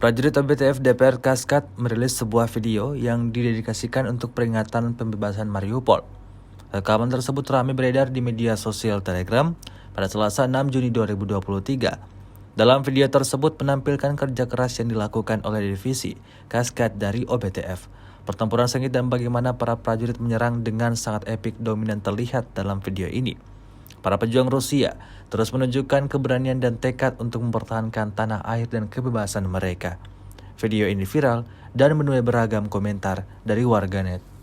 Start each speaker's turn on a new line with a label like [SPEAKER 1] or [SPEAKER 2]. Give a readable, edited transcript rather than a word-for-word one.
[SPEAKER 1] Prajurit OBTF DPR Kaskat merilis sebuah video yang didedikasikan untuk peringatan pembebasan Mariupol. Rekaman tersebut ramai beredar di media sosial Telegram pada Selasa 6 Juni 2023. Dalam video tersebut menampilkan kerja keras yang dilakukan oleh divisi Kaskat dari OBTF. Pertempuran sengit dan bagaimana para prajurit menyerang dengan sangat epik dominan terlihat dalam video ini. Para pejuang Rusia terus menunjukkan keberanian dan tekad untuk mempertahankan tanah air dan kebebasan mereka. Video ini viral dan menuai beragam komentar dari warganet.